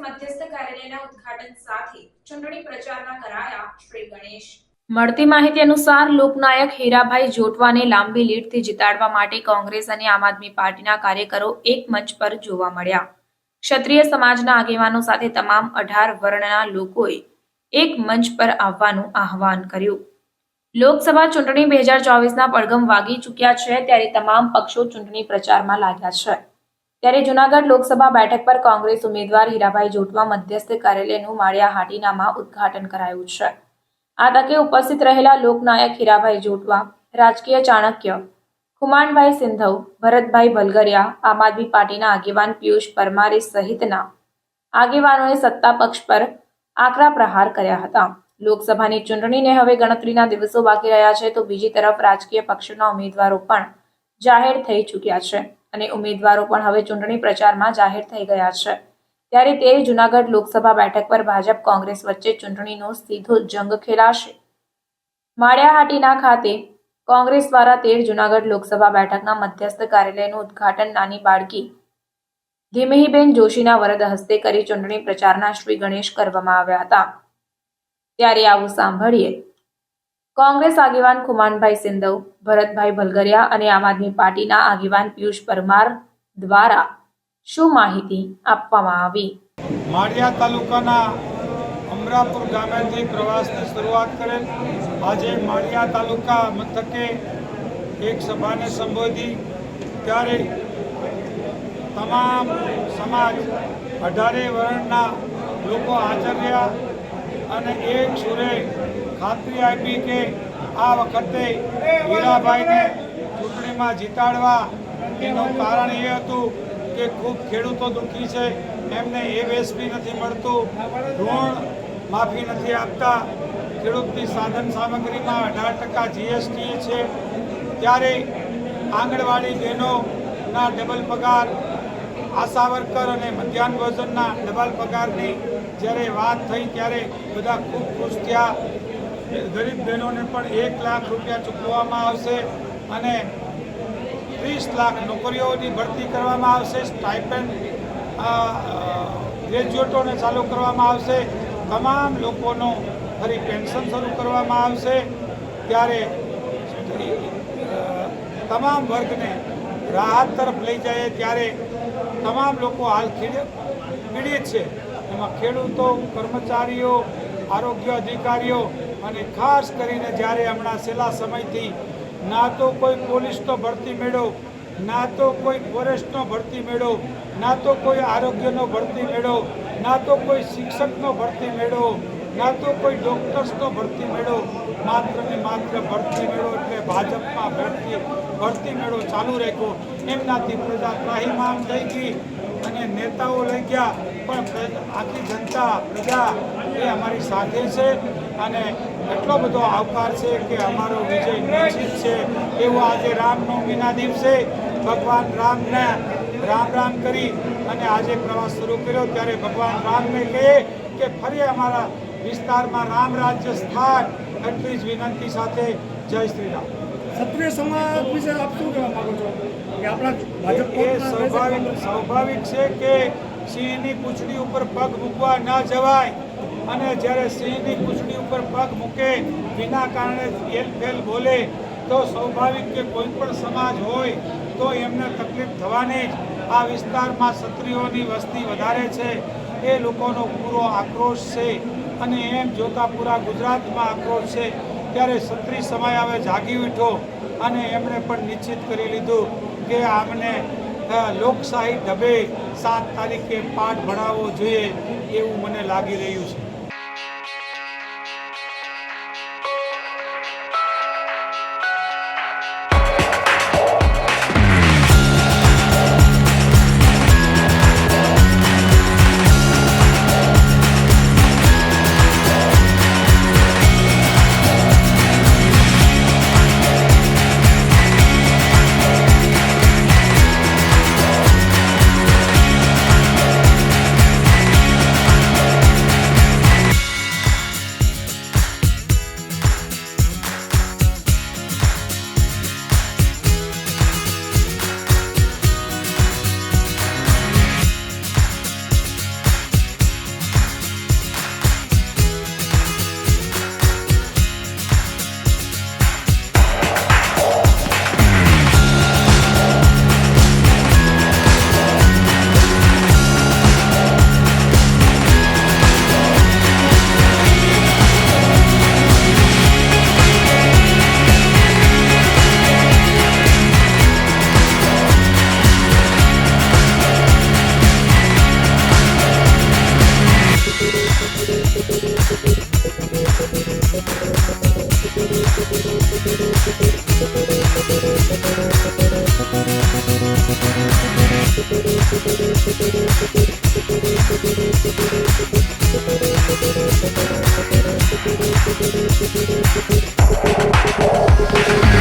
મધ્યસ્થ કાર્યાલયના ઉદ્ઘાટન સાથે ચૂંટણી પ્રચારના કરાયા શ્રી ગણેશ। મળતી માહિતી અનુસાર લોકનાયક હીરાભાઈ જોટવાને લાંબી લીડથી જીતાડવા માટે કોંગ્રેસ અને આમ આદમી પાર્ટીના કાર્યકરો એક મંચ પર જોવા મળ્યા। ક્ષત્રિય સમાજના આગેવાનો સાથે તમામ 18 વર્ણના લોકોએ એક મંચ પર આવવાનું આહવાન કર્યું। લોકસભા ચૂંટણી 2024ના પડઘમ વાગી ચૂક્યા છે, ત્યારે તમામ પક્ષો ચૂંટણી પ્રચારમાં લાગ્યા છે। ત્યારે જૂનાગઢ લોકસભા બેઠક પર કોંગ્રેસ ઉમેદવાર હીરાભાઈ જોટવા મધ્યસ્થ કાર્યાલયનું માળિયા હાટીનામાં ઉદ્ઘાટન કરાયું છે। આ તકે ઉપસ્થિત રહેલા લોકનાયક હીરાભાઈ જોટવા, રાજકીય ચાણક્ય ખુમાનભાઈ સિંધવ, ભરતભાઈ ભલગરિયા, આમ આદમી પાર્ટીના આગેવાન પિયુષ પરમારે સહિતના આગેવાનોએ સત્તા પક્ષ પર આકરા પ્રહાર કર્યા હતા। લોકસભાની ચૂંટણીને હવે ગણતરીના દિવસો બાકી રહ્યા છે, તો બીજી તરફ રાજકીય પક્ષોના ઉમેદવારો પણ જાહેર થઈ ચૂક્યા છે અને ઉમેદવારો પણ હવે ચૂંટણી પ્રચારમાં જાહેર થઈ ગયા છે। ત્યારે 13 જૂનાગઢ લોકસભા બેઠક પર ભાજપ કોંગ્રેસ વચ્ચે ચૂંટણીનો સીધો જંગ ખેલાશે। માળિયાહાટીના ખાતે કોંગ્રેસ દ્વારા 13 જૂનાગઢ લોકસભા બેઠકના મધ્યસ્થ કાર્યાલયનું ઉદ્ઘાટન નાની બાળકી ધીમહીબેન જોશીના વરદ હસ્તે કરી ચૂંટણી પ્રચારના શ્રી ગણેશ કરવામાં આવ્યા હતા। ત્યારે આવું સાંભળીએ કોંગ્રેસ આગેવાન ખુમાનભાઈ સિંધવ, ભરતભાઈ ભલગરિયા અને આમ આદમી પાર્ટીના આગેવાન પિયુષ પરમાર દ્વારા શું માહિતી આપવામાં આવી। માળિયા તાલુકાના અમરાપુર ગામેથી પ્રવાસની શરૂઆત કરેલ। આજે માળિયા તાલુકા મથકે એક સભાને સંબોધી, ત્યારે તમામ સમાજ 18 વર્ણના લોકો હાજર રહ્યા અને એક સુરે ખાતરી આપી કે આ વખતે હીરાભાઈને ચૂંટણીમાં જીતાડવા એનું કારણ એ હતું કે ખૂબ ખેડૂતો દુઃખી છે, એમને એમએસપી નથી મળતું, ઋણ માફી નથી આપતા, ખેડૂતની સાધન સામગ્રીમાં 18% જીએસટી છે। ત્યારે આંગણવાડી બહેનોના ડબલ પગાર, આશા વર્કર અને મધ્યાહન ભોજનના ડબલ પગારની જ્યારે વાત થઈ ત્યારે બધા ખૂબ ખુશ થયા। ગરીબ બહેનોને પણ 1 લાખ રૂપિયા ચૂકવવામાં આવશે અને 30 લાખ નોકરીઓની ભરતી કરવામાં આવશે। સ્ટાઇપેન્ડ ગ્રેજ્યુએટોને ચાલુ કરવામાં આવશે। તમામ લોકોનો ફરી પેન્શન શરૂ કરવામાં આવશે। ત્યારે તમામ વર્ગને રાહત તરફ લઈ જાય। ત્યારે તમામ લોકો હાલ પીડિત છે, એમાં ખેડૂતો, કર્મચારીઓ, આરોગ્ય અધિકારીઓ અને ખાસ કરીને જ્યારે હમણાં છેલ્લા સમયથી ના તો કોઈ પોલીસનો ભરતી મેળો, ના તો કોઈ ફોરેસ્ટનો ભરતી મેળો, ના તો કોઈ આરોગ્યનો ભરતી મેળો, ના તો કોઈ શિક્ષકનો ભરતી મેળો, ના તો કોઈ ડૉક્ટર્સનો ભરતી મેળો, માત્ર ને માત્ર ભરતી મેળો એટલે ભાજપમાં ભરતી મેળો ચાલુ રાખ્યો। એમનાથી પ્રજા ત્રાહિમામ થઈ ગઈ અને નેતાઓ લઈ ગયા, પણ આખી જનતા પ્રજા એ અમારી સાથે છે અને એટલો બધો આવકાર છે કે અમારો વિજય નિશ્ચિત છે। એવો આજે રામનવમીના દિવસે ભગવાન રામને રામ કરી અને આજે પ્રવાસ શરૂ કર્યો। ત્યારે ભગવાન રામને કહીએ કે ફરી અમારા વિસ્તારમાં રામ રાજ્ય સ્થાન, એટલી જ વિનંતી સાથે જય શ્રી રામ। ક્ષત્રિય સમાજ વિશે આપ શું કહેવા માંગો છો કે આપણા ભાજપ એ સ્વાભાવિક છે કે સિંહની પૂંછડી ઉપર પગ મૂકવા ન જવાય અને જ્યારે સિંહની પૂંછડી ઉપર પગ મૂકે, વિના કારણે એલફેલ બોલે, તો સ્વાભાવિક કે કોઈ પણ સમાજ હોય તો એમને તકલીફ થવાની જ। આ વિસ્તારમાં ક્ષત્રિયોની વસ્તી વધારે છે, એ લોકોનો પૂરો આક્રોશ છે અને એમ જોતા પૂરા ગુજરાતમાં આક્રોશ છે। ત્યારે ક્ષત્રિય સમાજ હવે જાગી ઉઠ્યો અને એમણે પણ નિશ્ચિત કરી લીધું કે આમને લોકશાહી ઢબે 7 તારીખે પાઠ ભણાવવો જોઈએ, એવું મને લાગી રહ્યું છે। છે.